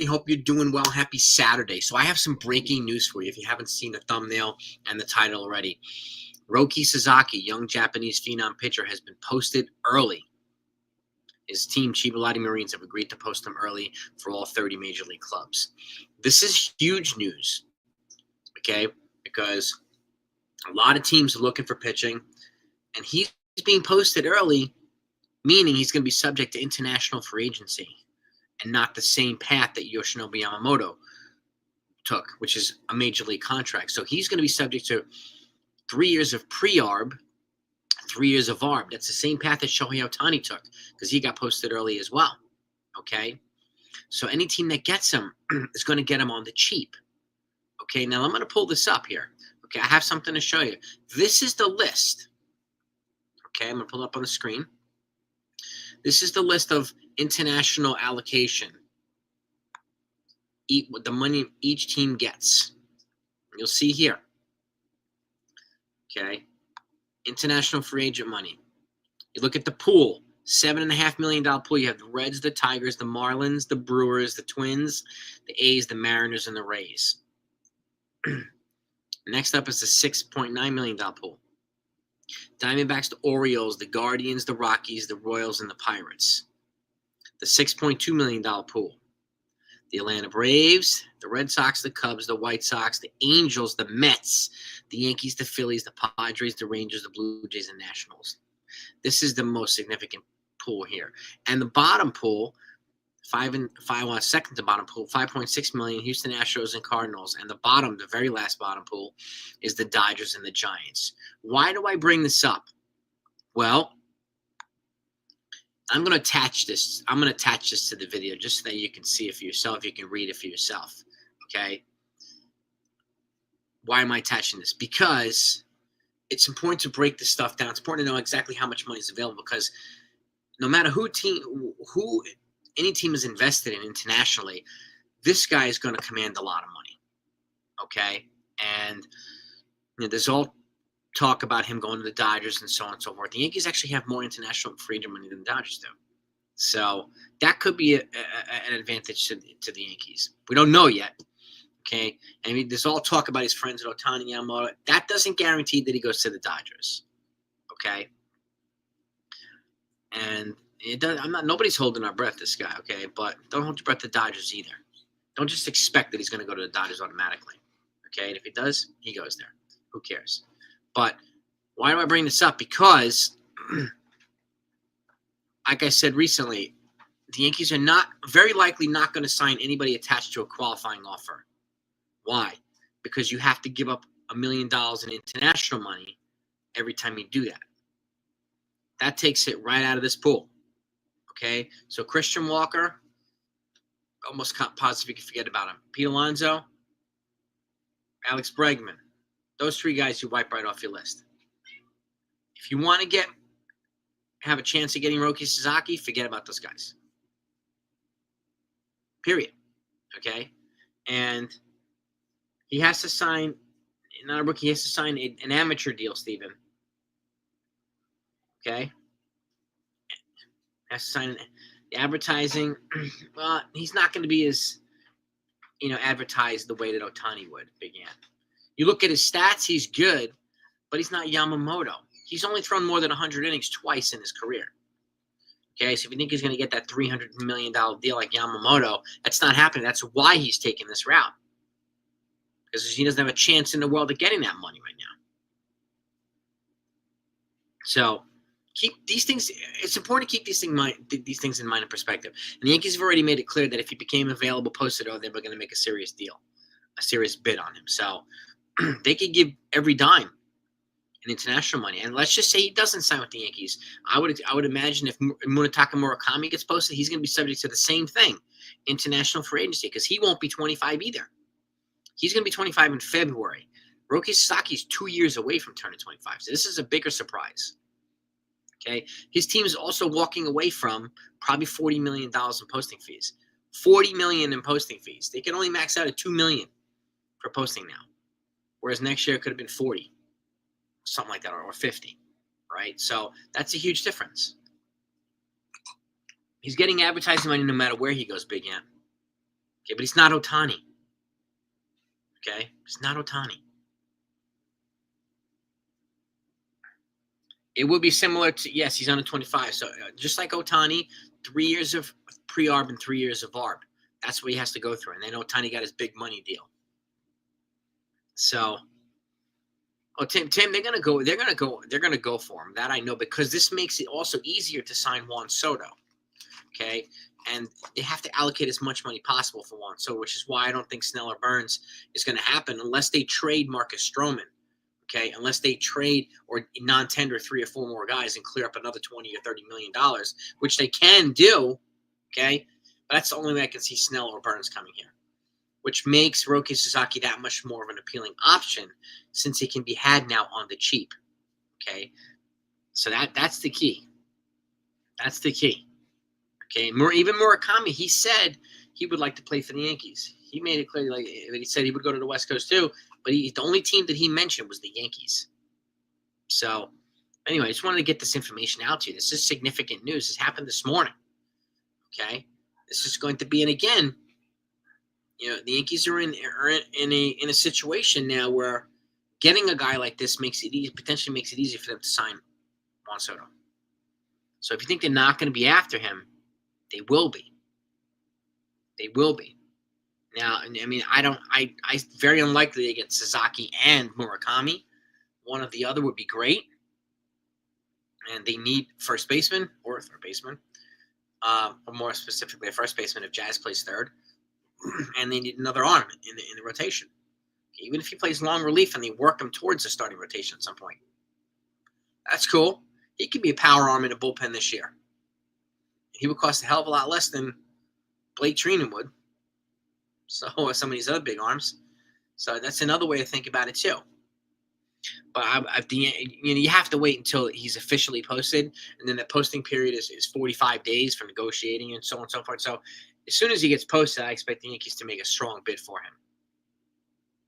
Hope you're doing well. Happy Saturday. So I have some breaking news for you if you haven't seen the thumbnail and the title already. Roki Sazaki, young Japanese phenom pitcher, has been posted early. His team, Chiba Marines, have agreed to post him early for all 30 major league clubs. This is huge news, okay, because a lot of teams are looking for pitching, and he's being posted early, meaning he's going to be subject to international free agency and not the same path that Yoshinobu Yamamoto took, which is a major league contract. So he's going to be subject to 3 years of pre-arb, 3 years of arb. That's the same path that Shohei Ohtani took because he got posted early as well. Okay? So any team that gets him is going to get him on the cheap. Okay? Now I'm going to pull this up here. Okay? I have something to show you. This is the list. Okay? I'm going to pull it up on the screen. This is the list of international allocation. The money each team gets. You'll see here. Okay. International free agent money. You look at the pool. $7.5 million pool. You have the Reds, the Tigers, the Marlins, the Brewers, the Twins, the A's, the Mariners, and the Rays. Next up is the $6.9 million pool. Diamondbacks, the Orioles, the Guardians, the Rockies, the Royals, and the Pirates. The $6.2 million pool. The Atlanta Braves, the Red Sox, the Cubs, the White Sox, the Angels, the Mets, the Yankees, the Phillies, the Padres, the Rangers, the Blue Jays, and Nationals. This is the most significant pool here. And the bottom pool, second to bottom pool, $5.6 million, Houston Astros and Cardinals. And the bottom, the very last bottom pool, is the Dodgers and the Giants. Why do I bring this up? Well, I'm going to attach this. I'm going to attach this to the video just so that you can see it for yourself. You can read it for yourself. Okay. Why am I attaching this? Because it's important to break this stuff down. It's important to know exactly how much money is available because no matter who any team is invested in internationally, this guy is going to command a lot of money. Okay. And there's all talk about him going to the Dodgers and so on and so forth. The Yankees actually have more international free agent money than the Dodgers do. So that could be an advantage to the Yankees. We don't know yet. Okay. I mean, there's all talk about his friends at Ohtani Yamamoto. That doesn't guarantee that he goes to the Dodgers. Okay. And nobody's holding our breath, this guy. Okay. But don't hold your breath to the Dodgers either. Don't just expect that he's going to go to the Dodgers automatically. Okay. And if he does, he goes there. Who cares? But why do I bring this up? Because, like I said recently, the Yankees are very likely not going to sign anybody attached to a qualifying offer. Why? Because you have to give up $1 million in international money every time you do that. That takes it right out of this pool. Okay? So Christian Walker, almost positive you can forget about him. Pete Alonso, Alex Bregman. Those three guys you wipe right off your list. If you want to have a chance of getting Roki Sazaki, forget about those guys. Period. Okay? And he has to sign, not a rookie, he has to sign an amateur deal, Steven. Okay? Has to sign the advertising. Well, he's not going to be as, advertised the way that Ohtani would, Big Ant. You look at his stats, he's good, but he's not Yamamoto. He's only thrown more than 100 innings twice in his career. Okay, so if you think he's going to get that $300 million deal like Yamamoto, that's not happening. That's why he's taking this route. Because he doesn't have a chance in the world of getting that money right now. So keep these things. It's important to keep these things in mind and perspective. And the Yankees have already made it clear that if he became available posted, they were going to make a serious deal, a serious bid on him. So they could give every dime in international money. And let's just say he doesn't sign with the Yankees. I would imagine if Munetaka Murakami gets posted, he's going to be subject to the same thing, international free agency, because he won't be 25 either. He's going to be 25 in February. Roki Sasaki is 2 years away from turning 25. So this is a bigger surprise. Okay, his team is also walking away from probably $40 million in posting fees. $40 million in posting fees. They can only max out at $2 million for posting now. Whereas next year it could have been 40, something like that, or 50, right? So that's a huge difference. He's getting advertising money no matter where he goes, Big Ant. Okay, but he's not Ohtani. Okay, he's not Ohtani. It would be similar to, yes, he's under 25. So just like Ohtani, 3 years of pre-arb and 3 years of arb. That's what he has to go through. And then Ohtani got his big money deal. So, Tim, they're gonna go for him. That I know, because this makes it also easier to sign Juan Soto. Okay, and they have to allocate as much money possible for Juan Soto, which is why I don't think Snell or Burns is going to happen unless they trade Marcus Stroman. Okay, unless they trade or non-tender 3 or 4 more guys and clear up another $20 or $30 million, which they can do. Okay, but that's the only way I can see Snell or Burns coming here, which makes Roki Sazaki that much more of an appealing option since he can be had now on the cheap. Okay, so that's the key. That's the key. Okay, even Murakami, he said he would like to play for the Yankees. He made it clear, like he said, he would go to the West Coast too. But the only team that he mentioned was the Yankees. So, anyway, I just wanted to get this information out to you. This is significant news. This happened this morning. Okay, this is going to be, and again, the Yankees are in a situation now where getting a guy like this potentially makes it easier for them to sign Juan Soto. So if you think they're not going to be after him, they will be. They will be. Now, I mean, I very unlikely they get Sasaki and Murakami. One or the other would be great. And they need first baseman or third baseman. Or more specifically, a first baseman if Jazz plays third. And they need another arm in the rotation. Even if he plays long relief and they work him towards the starting rotation at some point. That's cool. He could be a power arm in a bullpen this year. He would cost a hell of a lot less than Blake Trinan would. So some of these other big arms. So that's another way to think about it too. But you have to wait until he's officially posted, and then the posting period is 45 days for negotiating and so on and so forth. So as soon as he gets posted, I expect the Yankees to make a strong bid for him.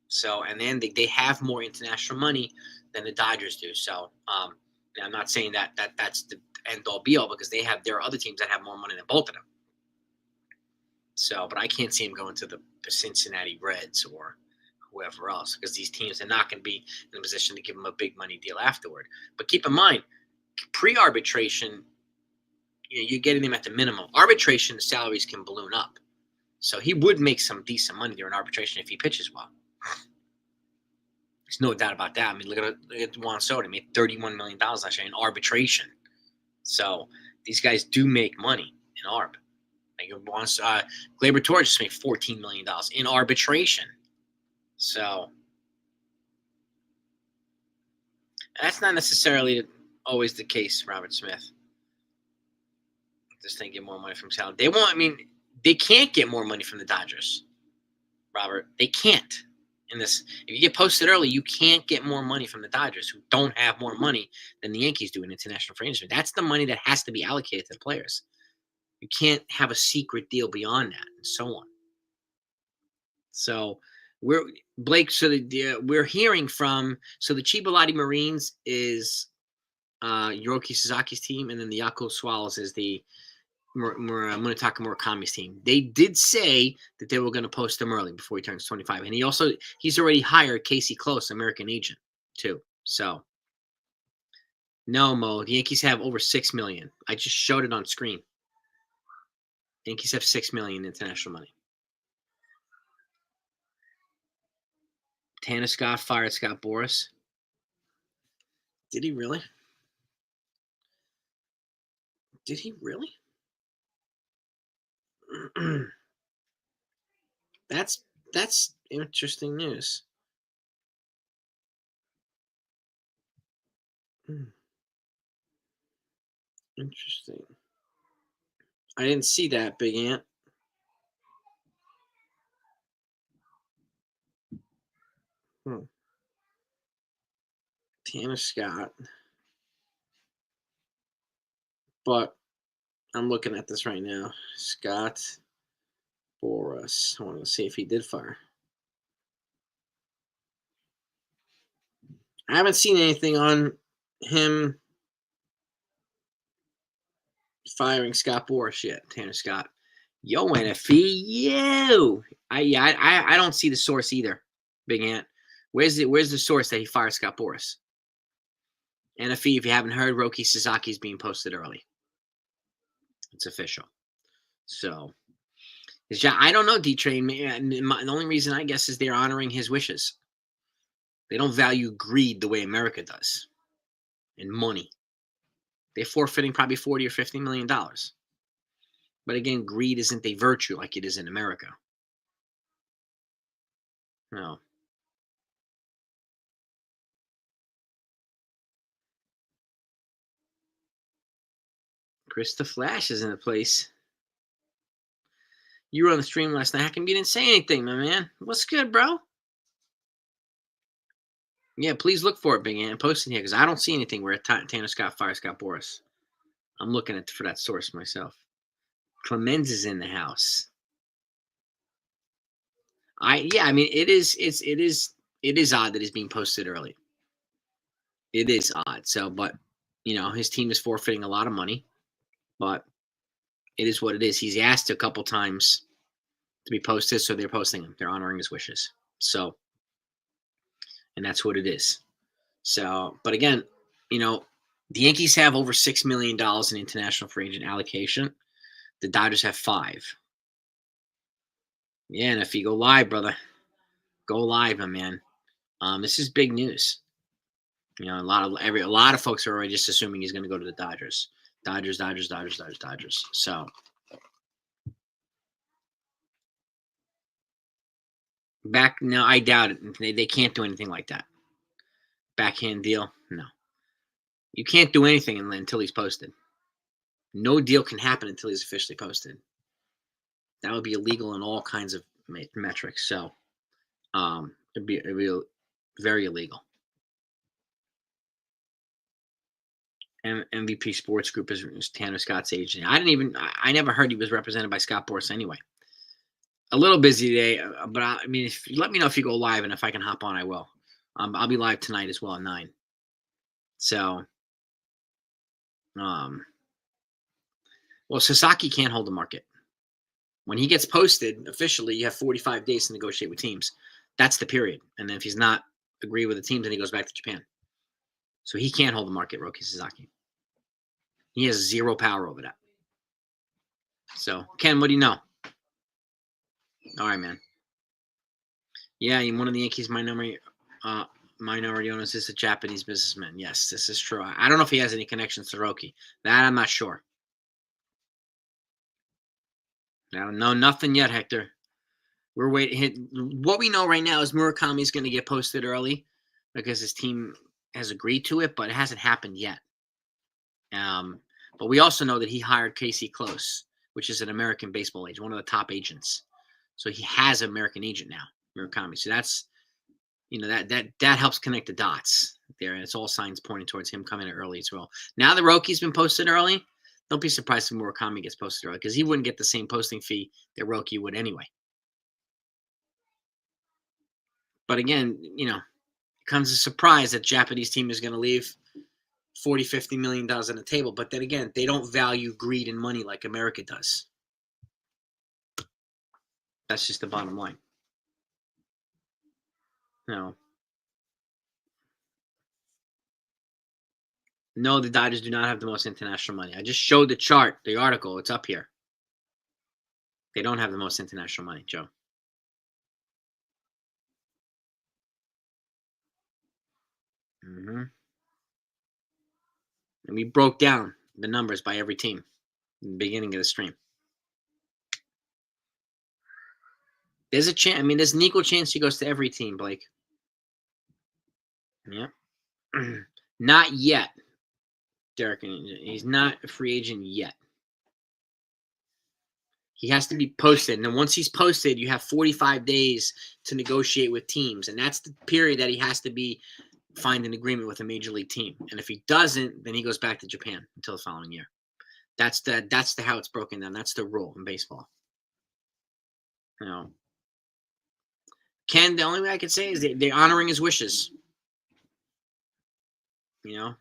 So, and then they have more international money than the Dodgers do. So I'm not saying that's the end all be all, because there are other teams that have more money than both of them. So, but I can't see him going to the Cincinnati Reds or whoever else, because these teams are not going to be in a position to give him a big money deal afterward. But keep in mind, pre-arbitration, you're getting them at the minimum. Arbitration, the salaries can balloon up. So he would make some decent money during arbitration if he pitches well. There's no doubt about that. I mean, look at Juan Soto. He made $31 million last year in arbitration. So these guys do make money in arb. Like Gleyber Torres just made $14 million in arbitration. So that's not necessarily always the case, Robert Smith. Just think get more money from salary. They can't get more money from the Dodgers, Robert. They can't. If you get posted early, you can't get more money from the Dodgers, who don't have more money than the Yankees do in international free agency. That's the money that has to be allocated to the players. You can't have a secret deal beyond that, and so on. So we're hearing from, so the Chibalati Marines is Roki Sazaki's team, and then the Yakult Swallows is the Munetaka Murakami's team. They did say that they were going to post him early before he turns 25, and he's already hired Casey Close, American agent, too. So no, Mo, the Yankees have over $6 million. I just showed it on screen. The Yankees have $6 million international money. Tanner Scott fired Scott Boras. Did he really? Did he really? That's interesting news. Interesting. I didn't see that, Big Ant. Tanner Scott. But I'm looking at this right now. Scott Boras. I want to see if he did fire. I haven't seen anything on him firing Scott Boras yet, Tanner Scott. Yo, NFE, yo. I don't see the source either, Big Ant. Where's the source that he fired Scott Boras? NFE, if you haven't heard, Roki Sazaki is being posted early. It's official. So, I don't know, D-Train. The only reason, I guess, is they're honoring his wishes. They don't value greed the way America does and money. They're forfeiting probably $40 or $50 million. But again, greed isn't a virtue like it is in America. No. Chris the Flash is in the place. You were on the stream last night. How come you didn't say anything, my man? What's good, bro? Yeah, please look for it, Big Ant, and post it here because I don't see anything where Tanner Scott fires Scott Boras. I'm looking for that source myself. Clemens is in the house. I mean it is odd that he's being posted early. It is odd. So, but his team is forfeiting a lot of money, but it is what it is. He's asked a couple times to be posted, so they're posting him. They're honoring his wishes. So, and that's what it is. So, but again, the Yankees have over $6 million in international free agent allocation. The Dodgers have $5 million. Yeah, and if you go live, brother, go live, my man. This is big news. A lot of folks are already just assuming he's going to go to the Dodgers. Dodgers. So I doubt it. They can't do anything like that. Backhand deal, no. You can't do anything until he's posted. No deal can happen until he's officially posted. That would be illegal in all kinds of metrics. So, it'd be very illegal. MVP Sports Group is Tanner Scott's agent. I never heard he was represented by Scott Boras anyway. A little busy today, but let me know if you go live, and if I can hop on, I will. I'll be live tonight as well at 9. So, Sasaki can't hold the market. When he gets posted officially, you have 45 days to negotiate with teams. That's the period. And then if he's not agree with the teams, then he goes back to Japan. So he can't hold the market, Roki Sazaki. He has zero power over that. So, Ken, what do you know? All right, man. Yeah, one of the Yankees minority owners is a Japanese businessman. Yes, this is true. I don't know if he has any connections to Roki. That I'm not sure. I don't know nothing yet, Hector. We're waiting. What we know right now is Murakami is going to get posted early because his team has agreed to it, but it hasn't happened yet. But we also know that he hired Casey Close, which is an American baseball agent, one of the top agents. So he has an American agent now, Murakami. So that's, that helps connect the dots there. And it's all signs pointing towards him coming in early as well. Now the Roki's been posted early. Don't be surprised if Murakami gets posted early because he wouldn't get the same posting fee that Roki would anyway. But again, it comes as a surprise that Japanese team is going to leave $40, $50 million on the table. But then again, they don't value greed and money like America does. That's just the bottom line. No, the Dodgers do not have the most international money. I just showed the chart, the article. It's up here. They don't have the most international money, Joe. And we broke down the numbers by every team in the beginning of the stream. There's a chance. There's an equal chance he goes to every team, Blake. Yeah. Not yet, Derek. He's not a free agent yet. He has to be posted. And then once he's posted, you have 45 days to negotiate with teams. And that's the period that he has to find an agreement with a major league team. And if he doesn't, then he goes back to Japan until the following year. That's how it's broken down. That's the rule in baseball. Ken, the only way I could say is they're honoring his wishes. The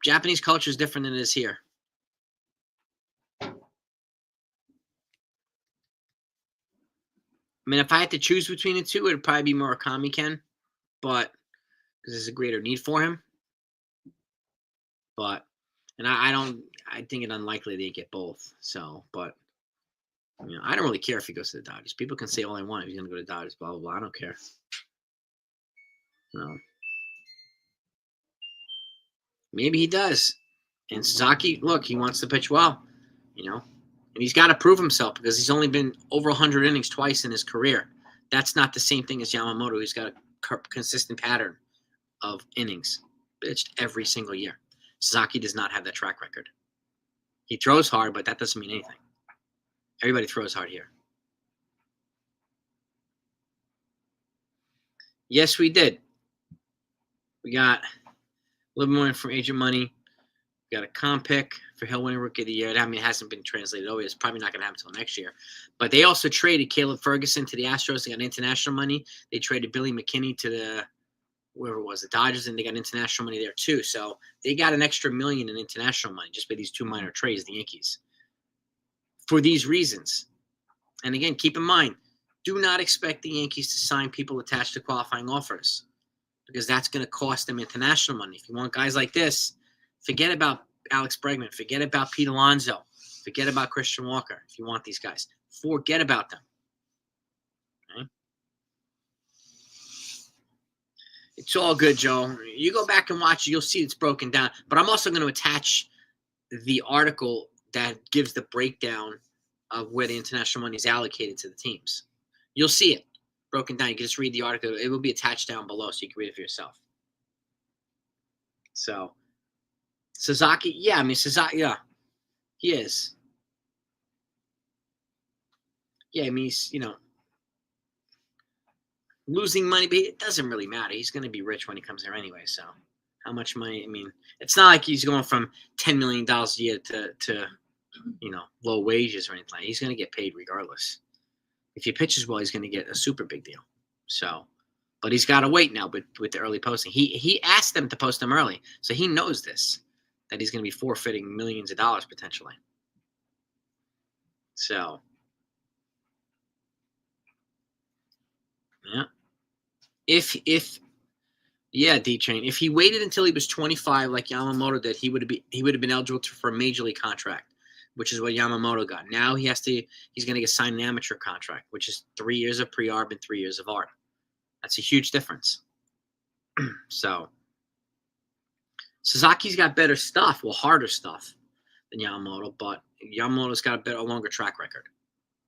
Japanese culture is different than it is here. I mean, if I had to choose between the two, it would probably be Murakami, Ken, but because there's a greater need for him. But I think it unlikely they get both. So, but I don't really care if he goes to the Dodgers. People can say all they want if he's going to go to the Dodgers, blah blah blah. I don't care. Maybe he does. And Sasaki, look, he wants to pitch well, and he's got to prove himself because he's only been over 100 innings twice in his career. That's not the same thing as Yamamoto. He's got a consistent pattern of innings pitched every single year. Sasaki does not have that track record. He throws hard, but that doesn't mean anything. Everybody throws hard here. Yes, we did. We got a little more from Agent Money. We got a comp pick for Hill winning Rookie of the Year. I mean, it hasn't been translated over. It's probably not going to happen until next year. But they also traded Caleb Ferguson to the Astros. They got international money. They traded Billy McKinney to the Dodgers, and they got international money there too. So they got an extra $1 million in international money just by these two minor trades, the Yankees. For these reasons. And again, keep in mind, do not expect the Yankees to sign people attached to qualifying offers because that's going to cost them international money. If you want guys like this, forget about Alex Bregman. Forget about Pete Alonso. Forget about Christian Walker if you want these guys. Forget about them. Okay? It's all good, Joe. You go back and watch it. You'll see it's broken down. But I'm also going to attach the article that gives the breakdown of where the international money is allocated to the teams. You'll see it broken down. You can just read the article. It will be attached down below so you can read it for yourself. So, Sazaki, Sazaki, yeah, he is. Yeah, I mean, he's, losing money, but it doesn't really matter. He's going to be rich when he comes there anyway, so how much money? I mean, it's not like he's going from $10 million a year to low wages or anything. He's going to get paid regardless. If he pitches well, he's going to get a super big deal. So, but he's got to wait now with the early posting. He asked them to post them early, so he knows this, that he's going to be forfeiting millions of dollars potentially. So, yeah. D-Train. If he waited until he was 25, like Yamamoto did, he would have been eligible for a major league contract, which is what Yamamoto got. Now he's going to get signed an amateur contract, which is 3 years of pre-arb and 3 years of art. That's a huge difference. So Sasaki's got better stuff, harder stuff than Yamamoto, but Yamamoto's got a longer track record.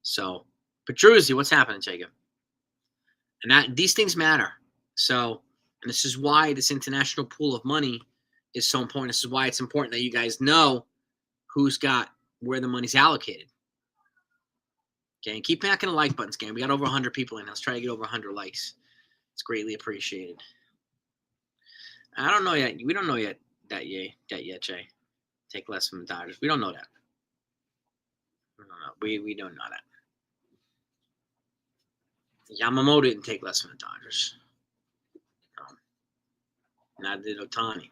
So, Petruzzi, what's happening, Jacob? And these things matter. So, and this is why this international pool of money is so important. This is why it's important that you guys know where the money's allocated. Okay, and keep knocking the like buttons, gang. We got over 100 people in. Let's try to get over 100 likes. It's greatly appreciated. I don't know yet. We don't know yet that yet, Jay. Take less from the Dodgers. We don't know that. We don't know that. Yamamoto didn't take less from the Dodgers. Neither did Ohtani.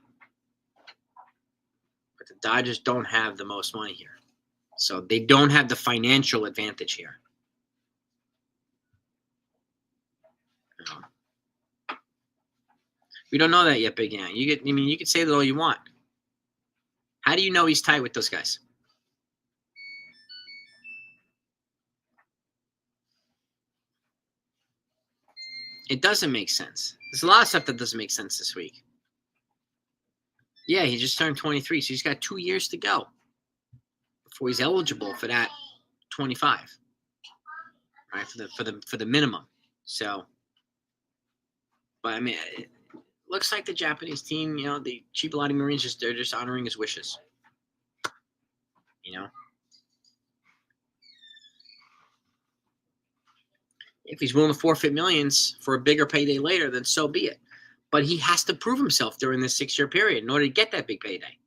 But the Dodgers don't have the most money here. So they don't have the financial advantage here. We don't know that yet, Big Yang. You can say that all you want. How do you know he's tight with those guys? It doesn't make sense. There's a lot of stuff that doesn't make sense this week. Yeah, he just turned 23, so he's got 2 years to go before he's eligible for that 25, right? For the minimum. So, but I mean, it looks like the Japanese team, the Chief Lottie Marines, they're just honoring his wishes. If he's willing to forfeit millions for a bigger payday later, then so be it. But he has to prove himself during this 6-year period in order to get that big payday.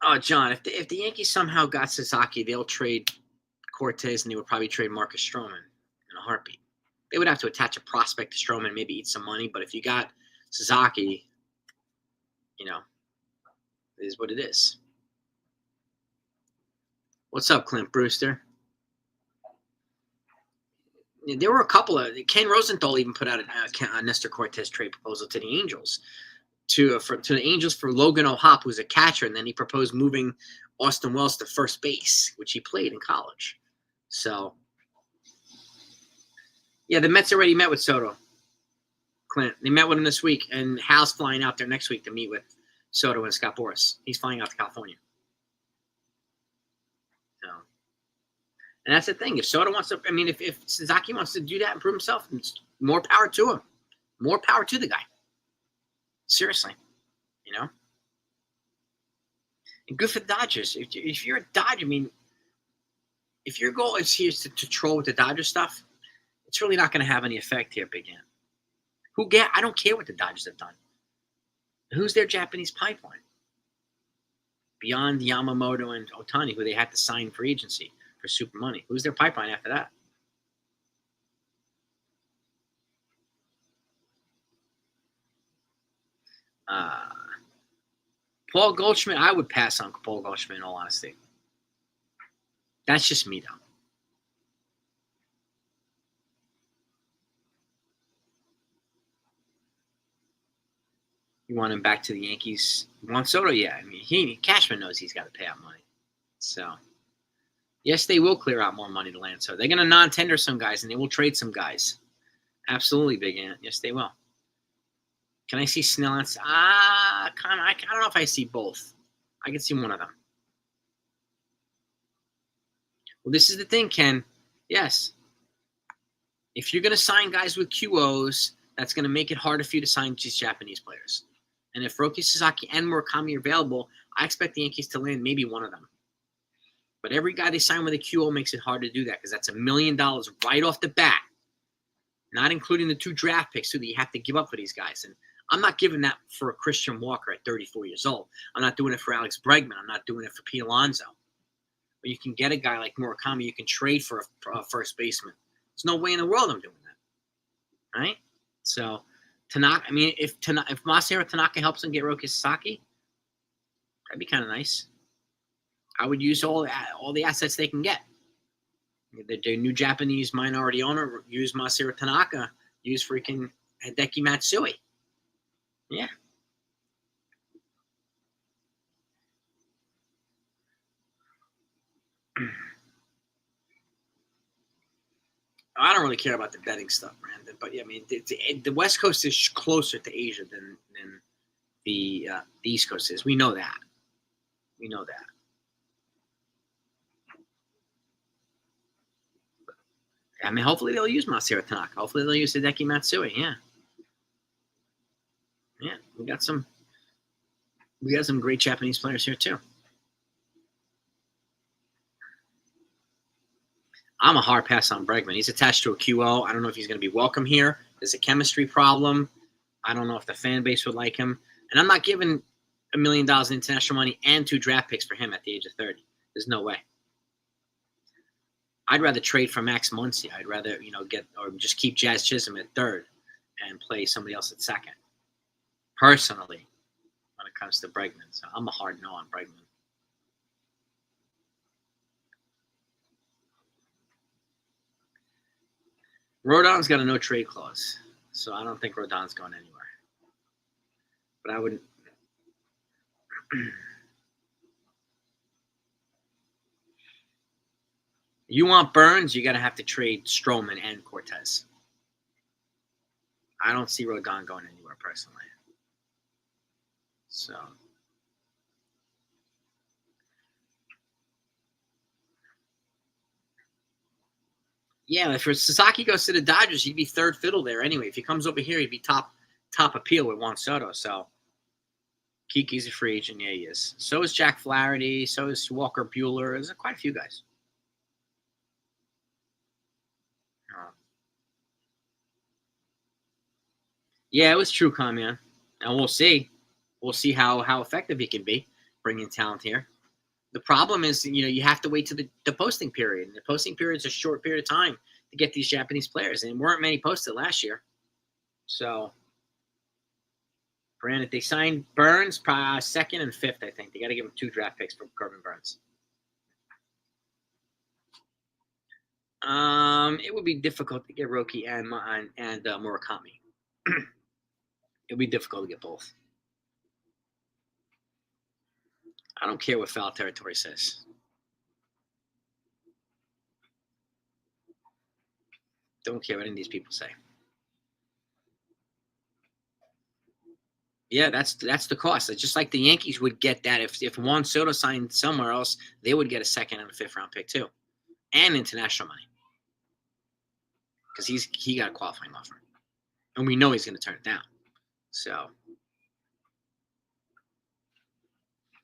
Oh, John, if the Yankees somehow got Sasaki, they'll trade Cortez, and they would probably trade Marcus Stroman in a heartbeat. They would have to attach a prospect to Stroman and maybe eat some money. But if you got Sasaki, it is what it is. What's up, Clint Brewster? There were a couple of Ken Rosenthal even put out a Nestor Cortez trade proposal to the Angels to the Angels for Logan O'Hoppe, who's a catcher, and then he proposed moving Austin Wells to first base, which he played in college. So, yeah, the Mets already met with Soto. Clint, they met with him this week, and Hal's flying out there next week to meet with Soto and Scott Boras. He's flying out to California. So, and that's the thing. If Soto wants to, if Sazaki wants to do that and prove himself, more power to him. More power to the guy. Seriously, And good for the Dodgers. If you're a Dodger, if your goal is here to troll with the Dodger stuff, it's really not going to have any effect here, Big Ant. I don't care what the Dodgers have done. Who's their Japanese pipeline? Beyond Yamamoto and Ohtani, who they had to sign for agency for super money. Who's their pipeline after that? Paul Goldschmidt, I would pass on Paul Goldschmidt in all honesty. That's just me, though. You want him back to the Yankees? Juan Soto, yeah. Cashman knows he's got to pay out money. So, yes, they will clear out more money to land. So they're going to non-tender some guys, and they will trade some guys. Absolutely, Big Ant. Yes, they will. Can I see Snell? I don't know if I see both. I can see one of them. Well, this is the thing, Ken. Yes. If you're going to sign guys with QOs, that's going to make it harder for you to sign just Japanese players. And if Roki Sazaki and Murakami are available, I expect the Yankees to land maybe one of them. But every guy they sign with a QO makes it hard to do that because that's $1 million right off the bat, not including the 2 draft picks that you have to give up for these guys. And I'm not giving that for a Christian Walker at 34 years old. I'm not doing it for Alex Bregman. I'm not doing it for Pete Alonso. But you can get a guy like Murakami. You can trade for a first baseman. There's no way in the world I'm doing that. Right? So, Tanaka, if Masahiro Tanaka helps them get Roki Sasaki, that'd be kind of nice. I would use all the assets they can get. The new Japanese minority owner, use Masahiro Tanaka, use freaking Hideki Matsui. Yeah. I don't really care about the betting stuff, Brandon. But yeah, the West Coast is closer to Asia than the East Coast is. We know that. Hopefully they'll use Masahiro Tanaka. Hopefully they'll use Hideki Matsui. Yeah. Yeah, we got some great Japanese players here too. I'm a hard pass on Bregman. He's attached to a QO. I don't know if he's going to be welcome here. There's a chemistry problem. I don't know if the fan base would like him. And I'm not giving $1 million in international money and 2 draft picks for him at the age of 30. There's no way. I'd rather trade for Max Muncy. I'd rather, just keep Jazz Chisholm at third and play somebody else at second. Personally, when it comes to Bregman. So I'm a hard no on Bregman. Rodon's got a no trade clause, so I don't think Rodon's going anywhere. But I wouldn't. You want Burns, you're going to have to trade Stroman and Cortez. I don't see Rodon going anywhere personally. So. Yeah, if Sasaki goes to the Dodgers, he'd be third fiddle there anyway. If he comes over here, he'd be top appeal with Juan Soto. So Kiki's a free agent. Yeah, he is. So is Jack Flaherty. So is Walker Buehler. There's quite a few guys. Yeah, it was true, man. And we'll see. We'll see how effective he can be bringing talent here. The problem is, you have to wait to the posting period. And the posting period is a short period of time to get these Japanese players. And weren't many posted last year. So, Brandon, they signed Burns, second and fifth, I think. They got to give him 2 draft picks for Corbin Burns. It would be difficult to get Roki and Murakami. It would be difficult to get both. I don't care what foul territory says. Don't care what any of these people say. Yeah, that's the cost. It's just like the Yankees would get that if Juan Soto signed somewhere else, they would get a second and a fifth round pick too, and international money because he got a qualifying offer, and we know he's going to turn it down. So,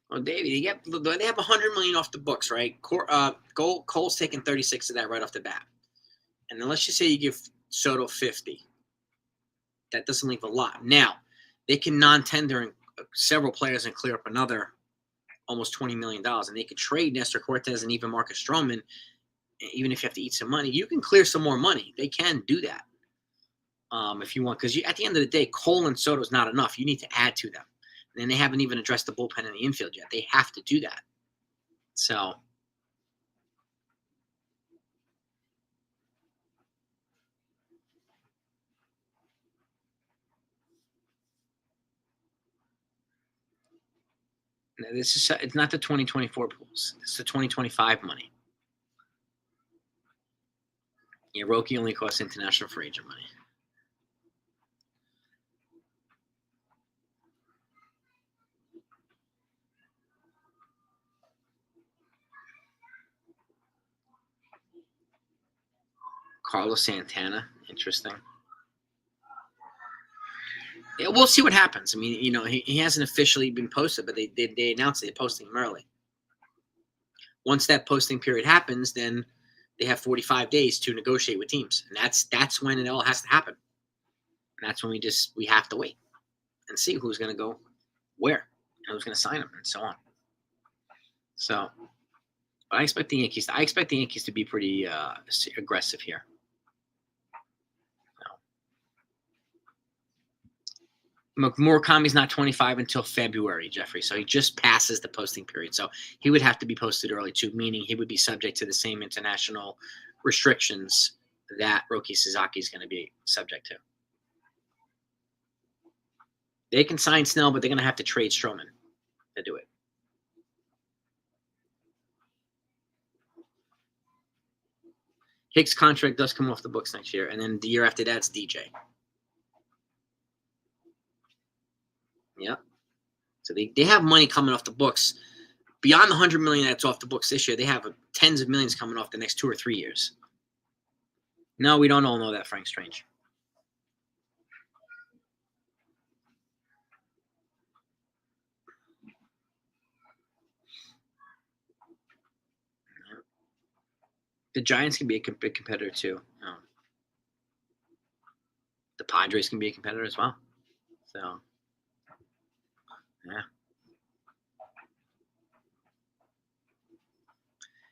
well, Davey, they have $100 million off the books, right? Cole's taking 36 of that right off the bat, and then let's just say you give Soto 50. That doesn't leave a lot. Now, they can non-tender several players and clear up another almost $20 million. And they could trade Nestor Cortez and even Marcus Stroman, even if you have to eat some money. You can clear some more money. They can do that if you want. Because at the end of the day, Cole and Soto is not enough. You need to add to them. And then they haven't even addressed the bullpen in the infield yet. They have to do that. So it's not the 2024 pools. It's the 2025 money. Yeah, Roki only costs international free agent money. Carlos Santana, interesting. Yeah, we'll see what happens. I mean, he hasn't officially been posted, but they announced they're posting him early. Once that posting period happens, then they have 45 days to negotiate with teams, and that's when it all has to happen. And that's when we have to wait and see who's going to go where, and who's going to sign him, and so on. So, I expect the Yankees to be pretty aggressive here. Murakami's not 25 until February, Jeffrey. So he just passes the posting period. So he would have to be posted early too, meaning he would be subject to the same international restrictions that Roki Sazaki is going to be subject to. They can sign Snell, but they're going to have to trade Stroman to do it. Hicks' contract does come off the books next year, and then the year after that's DJ. Yep. So they have money coming off the books beyond the $100 million that's off the books this year. They have tens of millions coming off the next 2 or 3 years. No, we don't all know that, Frank Strange. The Giants can be a big competitor too. The Padres can be a competitor as well. So, yeah.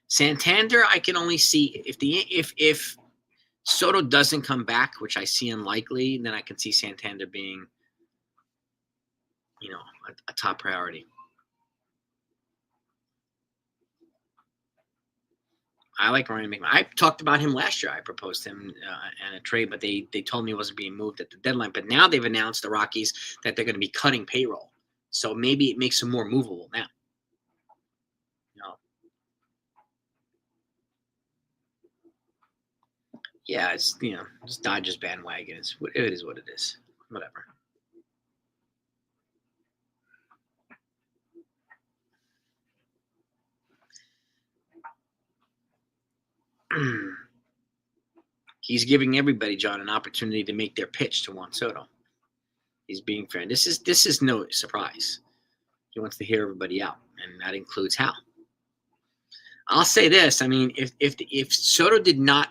Santander, I can only see if Soto doesn't come back, which I see unlikely, then I can see Santander being, a top priority. I like Ryan McMahon. I talked about him last year. I proposed him in a trade, but they told me he wasn't being moved at the deadline. But now they've announced, the Rockies, that they're going to be cutting payroll. So maybe it makes him more movable now. Yeah, it's it's Dodgers bandwagon. It is what it is. Whatever. He's giving everybody, John, an opportunity to make their pitch to Juan Soto. He's being fair. This is no surprise. He wants to hear everybody out, and that includes Hal. I'll say this. I mean, if Soto did not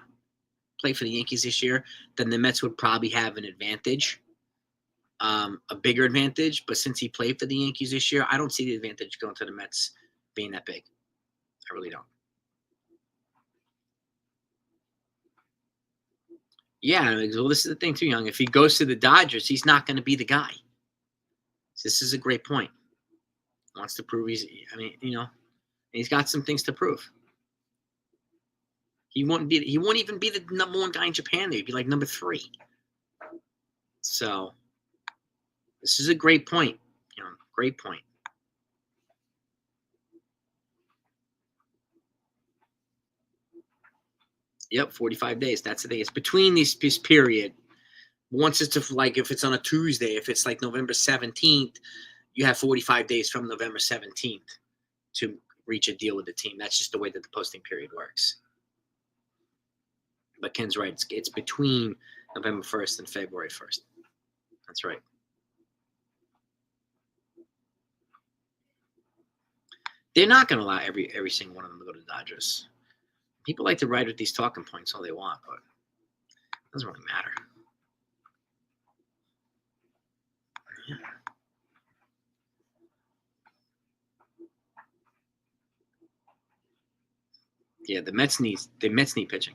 play for the Yankees this year, then the Mets would probably have an advantage, a bigger advantage. But since he played for the Yankees this year, I don't see the advantage going to the Mets being that big. I really don't. Yeah, well, this is the thing too, Young. If he goes to the Dodgers, he's not going to be the guy. So this is a great point. Wants to prove he's got some things to prove. He won't even be the #1 guy in Japan. He'd be like number 3. So this is a great point. Great point. Yep, 45 days. That's the thing. It's between this period. Once it's if it's on a Tuesday, if it's like November 17th, you have 45 days from November 17th to reach a deal with the team. That's just the way that the posting period works. But Ken's right. It's between November 1st and February 1st. That's right. They're not going to allow every single one of them to go to the Dodgers. People like to ride with these talking points all they want, but it doesn't really matter. Yeah, the Mets need pitching.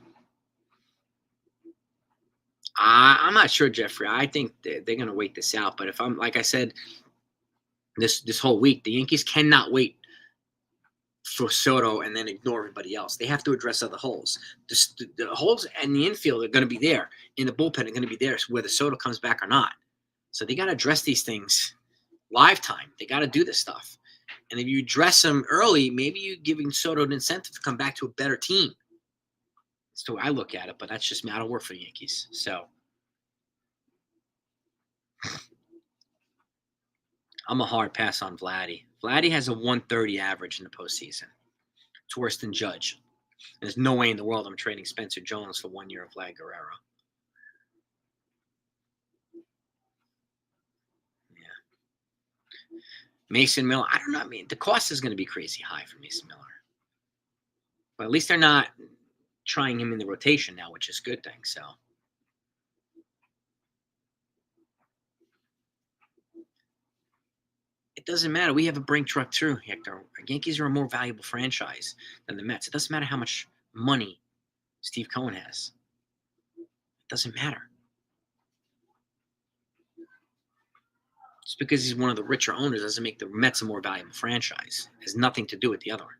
I'm not sure, Jeffrey. I think they're going to wait this out. But if I'm, like I said, this whole week, the Yankees cannot wait for Soto and then ignore everybody else. They have to address other holes. The holes in the infield are going to be there. In the bullpen are going to be there, whether Soto comes back or not. So they got to address these things live time. They got to do this stuff. And if you address them early, maybe you're giving Soto an incentive to come back to a better team. That's the way I look at it, but that's just me. I don't work for the Yankees. So I'm a hard pass on Vladdy. Vladdy has a 130 average in the postseason. It's worse than Judge. There's no way in the world I'm trading Spencer Jones for 1 year of Vlad Guerrero. Yeah. Mason Miller, I don't know. I mean, the cost is going to be crazy high for Mason Miller. But at least they're not trying him in the rotation now, which is a good thing. So it doesn't matter. We have a brink truck through, Hector. Yankees are a more valuable franchise than the Mets. It doesn't matter how much money Steve Cohen has. It doesn't matter. Just because he's one of the richer owners doesn't make the Mets a more valuable franchise. It has nothing to do with the other one.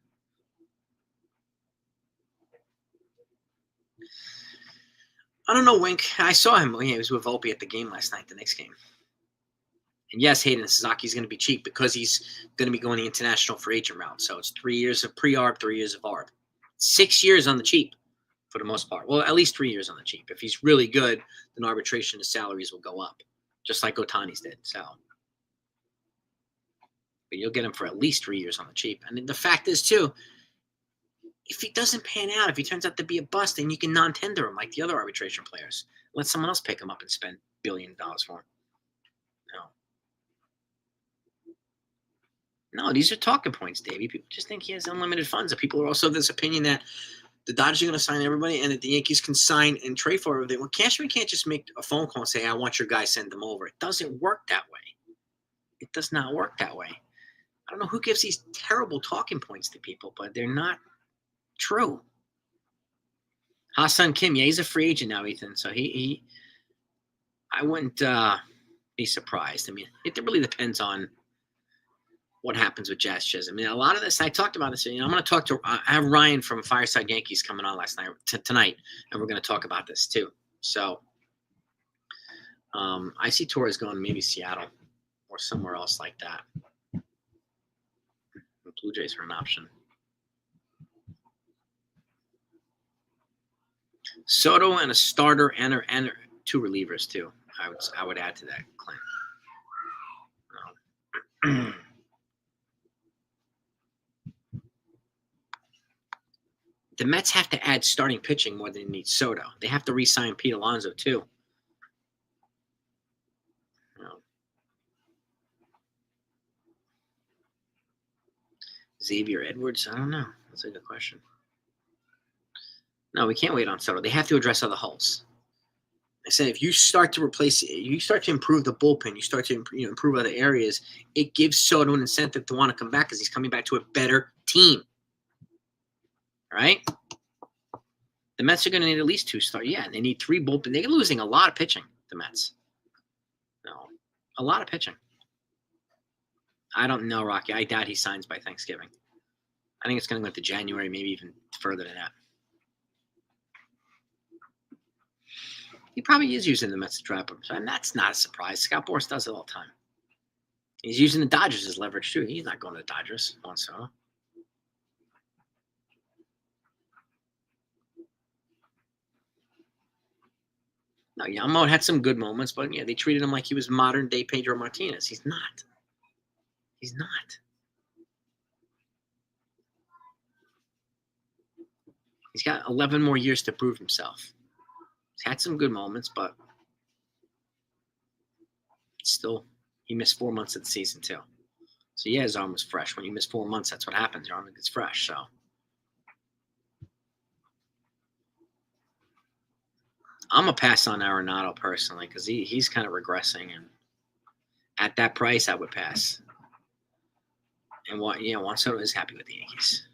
I don't know, Wink. I saw him. He was with Volpe at the game last night, the next game. And yes, Hayden Sasaki is going to be cheap because he's going to be going the international free agent route. So it's 3 years of pre-ARB, 3 years of ARB. 6 years on the cheap for the most part. Well, at least 3 years on the cheap. If he's really good, then arbitration, his salaries will go up, just like Otani's did. So, but you'll get him for at least 3 years on the cheap. And the fact is, too, if he doesn't pan out, if he turns out to be a bust, then you can non-tender him like the other arbitration players. Let someone else pick him up and spend $1 billion for him. No, these are talking points, Davey. People just think he has unlimited funds. And people are also of this opinion that the Dodgers are going to sign everybody and that the Yankees can sign and trade for everything. Well, Cashman can't just make a phone call and say, I want your guy, send them over. It doesn't work that way. It does not work that way. I don't know who gives these terrible talking points to people, but they're not true. Ha-Seong Kim, yeah, he's a free agent now, Ethan. So I wouldn't be surprised. I mean, it really depends on what happens with Jazz Chisholm. I mean, a lot of this, I talked about this. I'm going to talk to, I have Ryan from Fireside Yankees coming on tonight, and we're going to talk about this too. So I see Torres going maybe Seattle or somewhere else like that. The Blue Jays are an option. Soto and a starter and 2 relievers too. I would add to that claim. The Mets have to add starting pitching more than they need Soto. They have to re-sign Pete Alonso too. Xavier Edwards, I don't know. That's a good question. No, we can't wait on Soto. They have to address other holes. I said if you start to improve the bullpen, you start to improve other areas, it gives Soto an incentive to want to come back because he's coming back to a better team. All right? The Mets are going to need at least 2 stars. Yeah, they need 3 bullpen. They're losing a lot of pitching, the Mets. No, a lot of pitching. I don't know, Rocky. I doubt he signs by Thanksgiving. I think it's going to go into January, maybe even further than that. He probably is using the Mets to trap him. So, and that's not a surprise. Scott Boras does it all the time. He's using the Dodgers as leverage, too. He's not going to the Dodgers, Juan Soto. No, Yamo had some good moments, but yeah, they treated him like he was modern-day Pedro Martinez. He's not. He's not. He's got 11 more years to prove himself. He's had some good moments, but still, he missed 4 months of the season, too. So, yeah, his arm was fresh. When you miss 4 months, that's what happens. Your arm gets fresh, so. I'm going to pass on Arenado personally because he's kind of regressing. And at that price, I would pass. And Juan Soto is happy with the Yankees.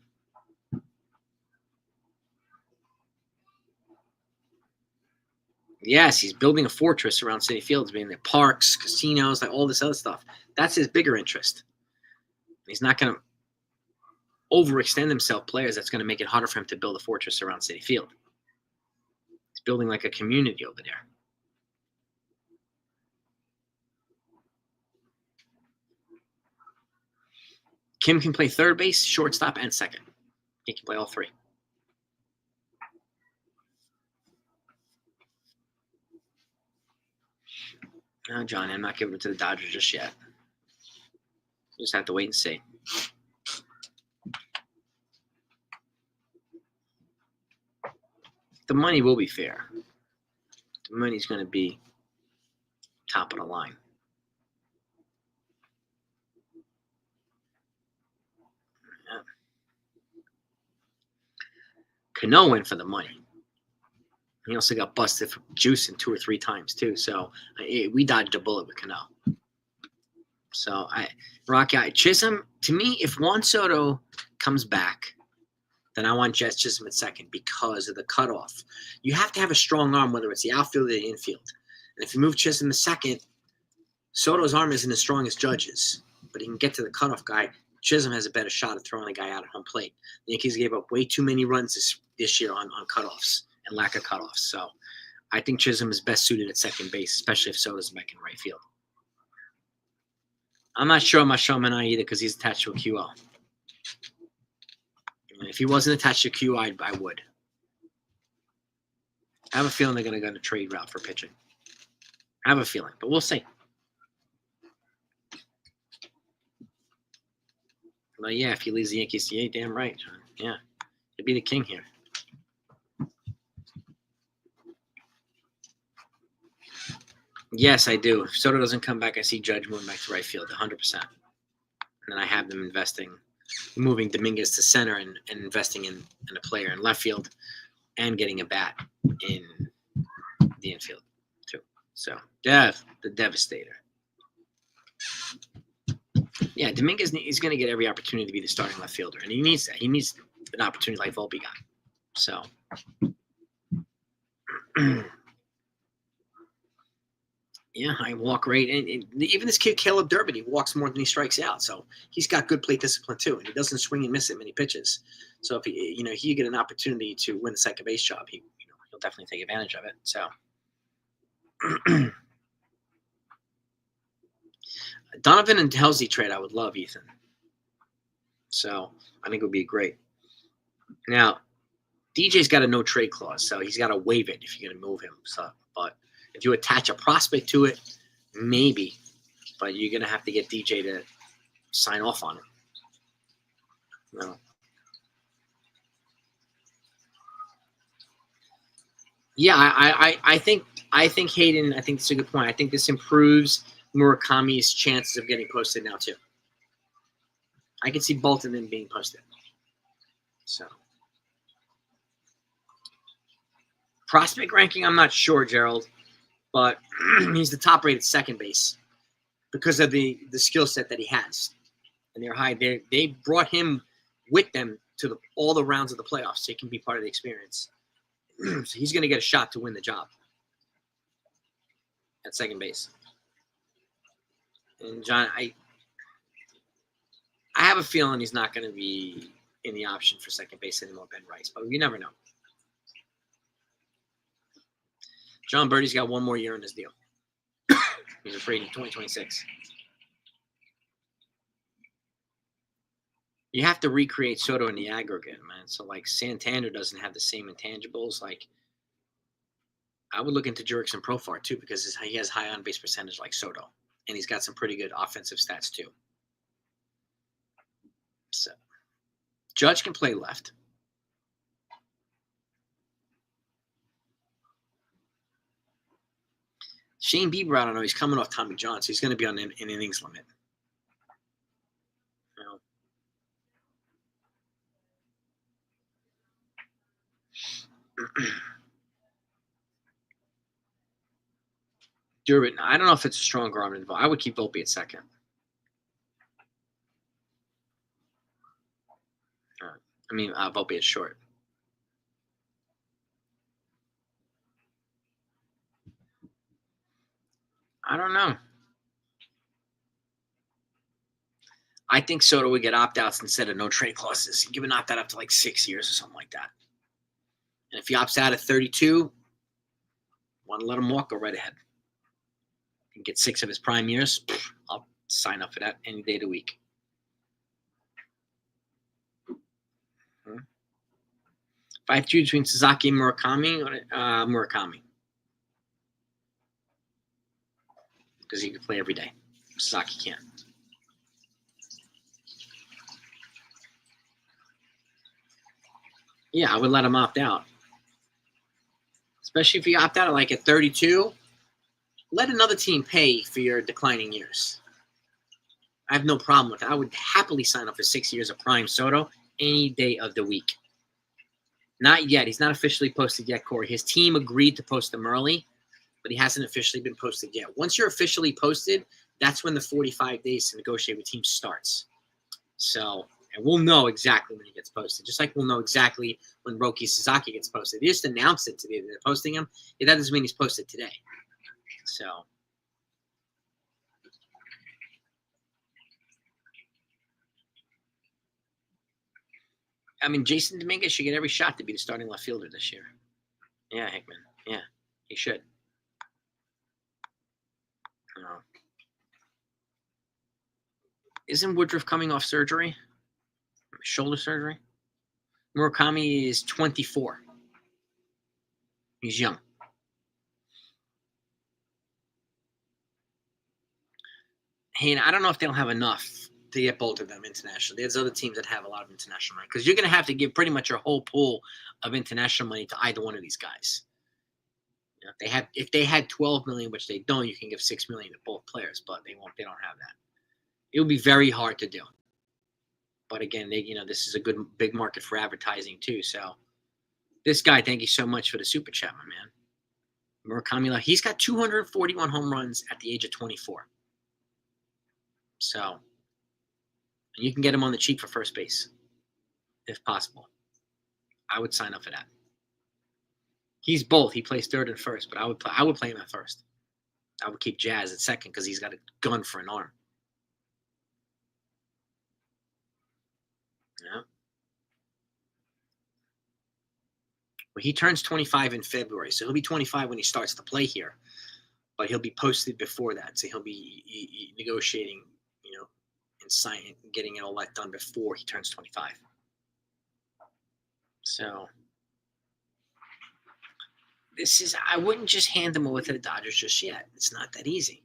Yes, he's building a fortress around Citi Field, being the parks, casinos, like all this other stuff. That's his bigger interest. He's not going to overextend himself players. That's going to make it harder for him to build a fortress around Citi Field. He's building like a community over there. Kim can play third base, shortstop, and second. He can play all three. No, John, I'm not giving it to the Dodgers just yet. Just have to wait and see. The money will be fair. The money's going to be top of the line. Yeah. Cano went for the money. He also got busted for juicing 2 or 3 times too. So we dodged a bullet with Cano. So Rocky Chisholm, to me, if Juan Soto comes back, then I want Jess Chisholm at second because of the cutoff. You have to have a strong arm, whether it's the outfield or the infield. And if you move Chisholm to second, Soto's arm isn't as strong as Judge's, but he can get to the cutoff guy. Chisholm has a better shot at throwing the guy out at home plate. The Yankees gave up way too many runs this year on cutoffs and lack of cutoffs. So I think Chisholm is best suited at second base, especially if Soto's back in right field. I'm not sure about Shoman either because he's attached to a QL. And if he wasn't attached to Q, I would. I have a feeling they're going to go to trade route for pitching. I have a feeling, but we'll see. But yeah, if he leaves the Yankees, yeah, damn right, John. Yeah, he'll be the king here. Yes, I do. If Soto doesn't come back, I see Judge moving back to right field, 100%. And then I have them moving Dominguez to center and investing in a player in left field and getting a bat in the infield too. So, the devastator. Yeah, Dominguez is going to get every opportunity to be the starting left fielder, and he needs that. He needs an opportunity like Volpe got. So, yeah, I walk right. And even this kid, Caleb Durbin, he walks more than he strikes out. So he's got good plate discipline too, and he doesn't swing and miss at many pitches. So if he get an opportunity to win the second base job, he'll definitely take advantage of it. So Donovan and Halsey trade, I would love, Ethan. So I think it would be great. Now, DJ's got a no trade clause, so he's got to waive it if you're going to move him. So, but if you attach a prospect to it, maybe, but you're going to have to get DJ to sign off on it. No. Yeah, I think Hayden. I think it's a good point. I think this improves Murakami's chances of getting posted now too. I can see both of them being posted. So prospect ranking, I'm not sure, Gerald, but he's the top rated second base because of the skill set that he has, and they're high. They brought him with them to all the rounds of the playoffs, so he can be part of the experience. So he's going to get a shot to win the job at second base. And John, I have a feeling he's not going to be in the option for second base anymore, Ben Rice, but you never know. John Birdie's got one more year in his deal. He's afraid in 2026. You have to recreate Soto in the aggregate, man. So, like, Santander doesn't have the same intangibles. Like, I would look into Jurickson Profar, too, because he has high on-base percentage like Soto. And he's got some pretty good offensive stats, too. So, Judge can play left. Shane Bieber, I don't know. He's coming off Tommy John, so he's going to be on an innings limit. Durbin, I don't know if it's a stronger arm involved. I would keep Volpe at second. Volpe at short. I don't know. I think Soto would get opt-outs instead of no trade clauses. Give an opt-out up to like 6 years or something like that. And if he opts out at 32, want to let him walk, go right ahead. And get 6 of his prime years, I'll sign up for that any day of the week. If I choose between Sasaki and Murakami, Murakami. Because he can play every day. Sasaki can't. Yeah, I would let him opt out. Especially if you opt out like at 32, let another team pay for your declining years. I have no problem with that. I would happily sign up for 6 years of prime Soto any day of the week. Not yet. He's not officially posted yet, Corey. His team agreed to post him early, but he hasn't officially been posted yet. Once you're officially posted, that's when the 45 days to negotiate with teams starts. So, and we'll know exactly when he gets posted, just like we'll know exactly when Roki Sazaki gets posted. They just announced it today that they're posting him. Yeah, that doesn't mean he's posted today. So, Jason Dominguez should get every shot to be the starting left fielder this year. Yeah, Hickman. Yeah, he should. Isn't Woodruff coming off surgery? Shoulder surgery? Murakami is 24. He's young. Hey, I don't know if they'll have enough to get both of them internationally. There's other teams that have a lot of international money because you're going to have to give pretty much your whole pool of international money to either one of these guys. If they had 12 million, which they don't, you can give 6 million to both players, but they won't. They don't have that. It would be very hard to do. But again, this is a good big market for advertising too. So this guy, thank you so much for the super chat, my man. Murakami, he's got 241 home runs at the age of 24. So you can get him on the cheap for first base, if possible. I would sign up for that. He's both. He plays third and first, but I would play him at first. I would keep Jazz at second because he's got a gun for an arm. Yeah. Well, he turns 25 in February, so he'll be 25 when he starts to play here. But he'll be posted before that, so he'll be negotiating, and signing, getting it all that done before he turns 25. So I wouldn't just hand him over to the Dodgers just yet. It's not that easy.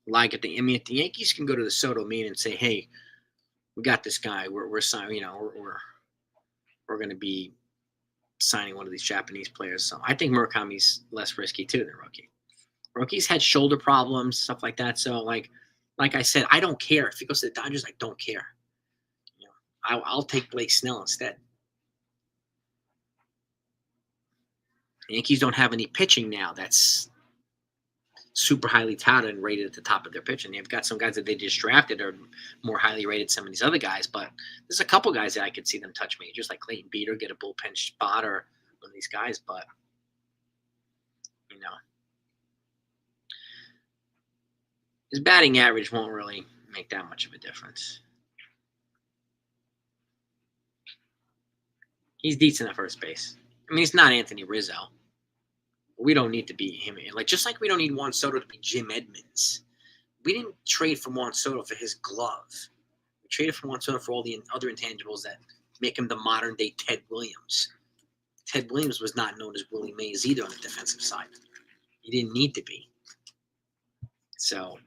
If the Yankees can go to the Soto meeting and say, "Hey, we got this guy. We're signing. We're going to be signing one of these Japanese players." So I think Murakami's less risky too than Roki. Roki's had shoulder problems, stuff like that. So like I said, I don't care if he goes to the Dodgers. I don't care. I'll take Blake Snell instead. The Yankees don't have any pitching now that's super highly touted and rated at the top of their pitching. They've got some guys that they just drafted are more highly rated than some of these other guys, but there's a couple guys that I could see them touch me, just like Clayton Beater, get a bullpen spot or one of these guys, but his batting average won't really make that much of a difference. He's decent at first base. I mean, he's not Anthony Rizzo. We don't need to be him. Like, just like we don't need Juan Soto to be Jim Edmonds. We didn't trade for Juan Soto for his glove. We traded for Juan Soto for all the other intangibles that make him the modern-day Ted Williams. Ted Williams was not known as Willie Mays either on the defensive side. He didn't need to be. So,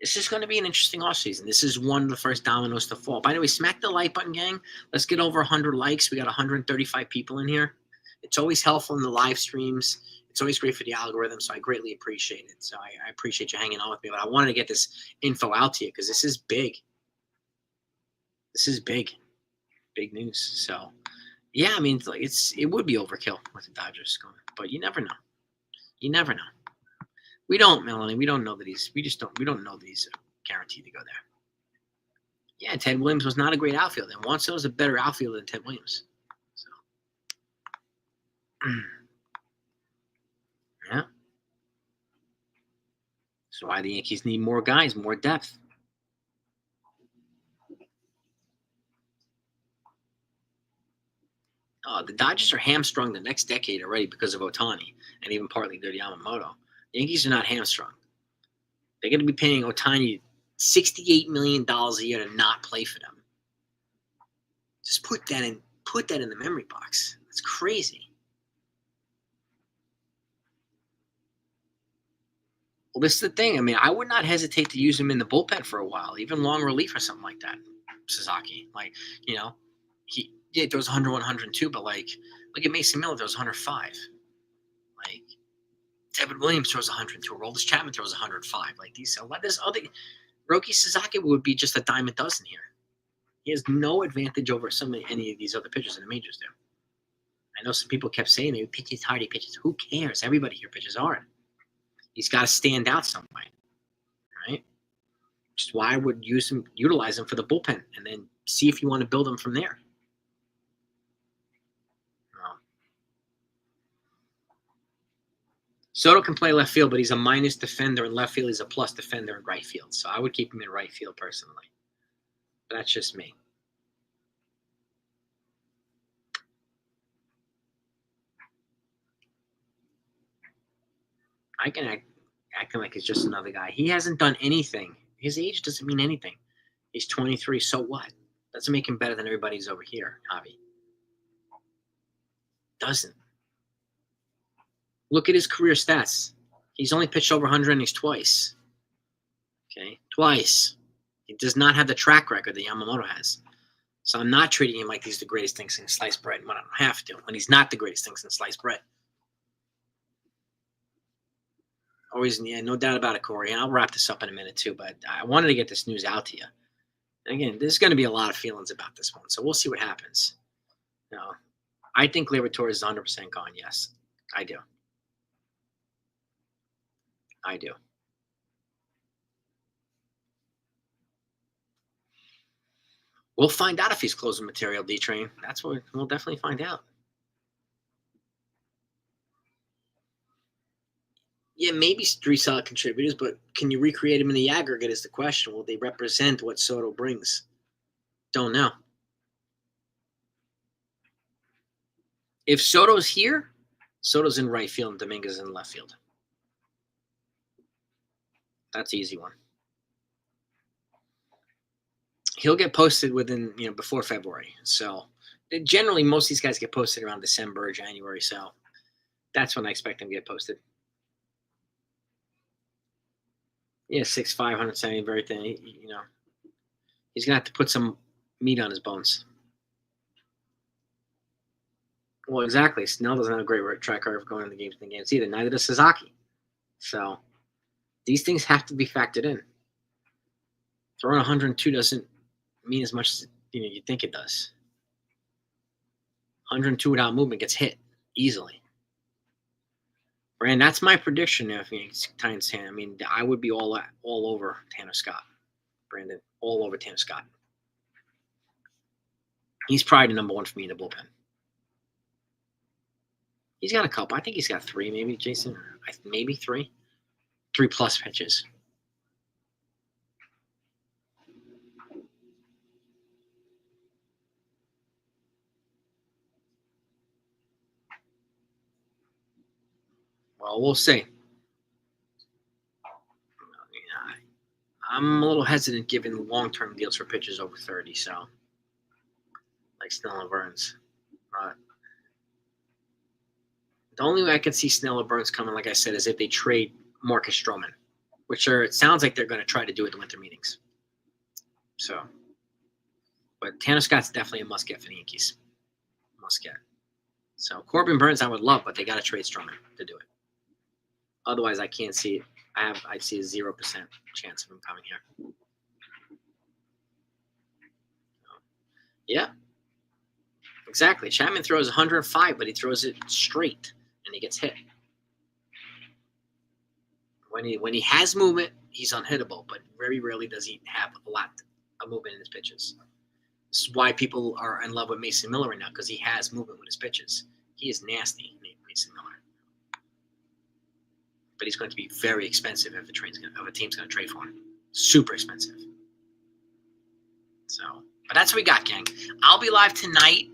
this is going to be an interesting offseason. This is one of the first dominoes to fall. By the way, smack the like button, gang. Let's get over 100 likes. We got 135 people in here. It's always helpful in the live streams. It's always great for the algorithm, so I greatly appreciate it. So I appreciate you hanging on with me. But I wanted to get this info out to you because this is big. This is big. Big news. So, yeah, I mean, it would be overkill with the Dodgers going. But you never know. You never know. We don't, Melanie. We don't know that we don't know that he's guaranteed to go there. Yeah, Ted Williams was not a great outfielder. And Juan Soto was a better outfielder than Ted Williams. So, yeah. That's why the Yankees need more guys, more depth. The Dodgers are hamstrung the next decade already because of Ohtani and even partly due to Yamamoto. The Yankees are not hamstrung. They're going to be paying Ohtani $68 million a year to not play for them. Just put that in the memory box. That's crazy. Well, this is the thing. I mean, I would not hesitate to use him in the bullpen for a while, even long relief or something like that. Sasaki, he throws 101, 102, but look at Mason Miller throws 105. David Williams throws 102. Aroldis Chapman throws 105. This other Roki Sazaki would be just a dime a dozen here. He has no advantage over any of these other pitchers in the majors do. I know some people kept saying he pitches hard, he pitches. Who cares? Everybody here pitches hard. He's got to stand out some way, right? Which is why I would utilize him for the bullpen, and then see if you want to build him from there. Soto can play left field, but he's a minus defender in left field. He's a plus defender in right field. So I would keep him in right field personally. But that's just me. I can acting like he's just another guy. He hasn't done anything. His age doesn't mean anything. He's 23, so what? Doesn't make him better than everybody's over here, Javi. Doesn't. Look at his career stats. He's only pitched over 100 innings twice. Okay, twice. He does not have the track record that Yamamoto has. So I'm not treating him like he's the greatest thing since sliced bread when I don't have to, when he's not the greatest thing since sliced bread. Always, yeah, no doubt about it, Corey. And I'll wrap this up in a minute too, but I wanted to get this news out to you. And again, there's going to be a lot of feelings about this one, so we'll see what happens. I think Liberatore is 100% gone. Yes, I do. I do. We'll find out if he's closing material, D-Train. That's what we'll definitely find out. Yeah, maybe 3 solid contributors, but can you recreate them in the aggregate is the question. Will they represent what Soto brings? Don't know. If Soto's here, Soto's in right field and Dominguez in left field. That's an easy one. He'll get posted within, before February. So generally, most of these guys get posted around December or January. So that's when I expect them to get posted. Yeah, 6'5", 170, very thin. He's gonna have to put some meat on his bones. Well, exactly. Snell doesn't have a great track record of going into games either. Neither does Sasaki. So these things have to be factored in. Throwing 102 doesn't mean as much as you think it does. 102 without movement gets hit easily. Brand, that's my prediction if Titans Tanner. I mean, I would be all over Tanner Scott. Brandon, all over Tanner Scott. He's probably the number one for me in the bullpen. He's got a couple. I think he's got 3, maybe, Jason. Maybe 3. 3+ pitches. So we'll see. Yeah, I'm a little hesitant giving long-term deals for pitchers over 30. So, like Snell and Burns. The only way I could see Snell or Burns coming, like I said, is if they trade Marcus Stroman, which it sounds like they're going to try to do at the winter meetings. So, but Tanner Scott's definitely a must-get for the Yankees. Must-get. So Corbin Burns I would love, but they got to trade Stroman to do it. Otherwise, I can't see it. I see a 0% chance of him coming here. Yeah, exactly. Chapman throws 105, but he throws it straight, and he gets hit. When he has movement, he's unhittable, but very rarely does he have a lot of movement in his pitches. This is why people are in love with Mason Miller right now, because he has movement with his pitches. He is nasty, Mason Miller. But he's going to be very expensive if a team's going to trade for him. Super expensive. So, but that's what we got, gang. I'll be live tonight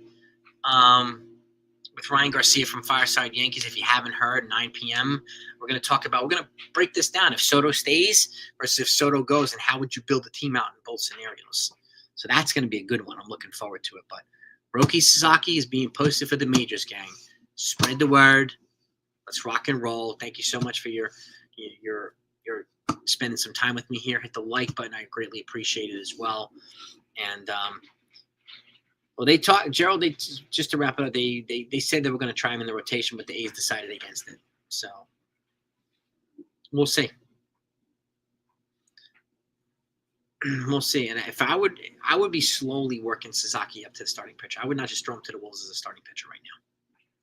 with Ryan Garcia from Fireside Yankees. If you haven't heard, 9 p.m. We're going to break this down. If Soto stays versus if Soto goes, and how would you build the team out in both scenarios? So that's going to be a good one. I'm looking forward to it. But Roki Sazaki is being posted for the majors, gang. Spread the word. Let's rock and roll. Thank you so much for your spending some time with me here. Hit the like button. I greatly appreciate it as well. And well, they talked, Gerald. They just to wrap it up. They said they were going to try him in the rotation, but the A's decided against it. So we'll see. We'll see. And if I would be slowly working Sasaki up to the starting pitcher. I would not just throw him to the wolves as a starting pitcher right now.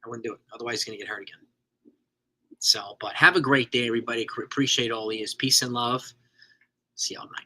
I wouldn't do it. Otherwise, he's going to get hurt again. So, but have a great day, everybody. Appreciate all of you. Peace and love. See y'all tonight.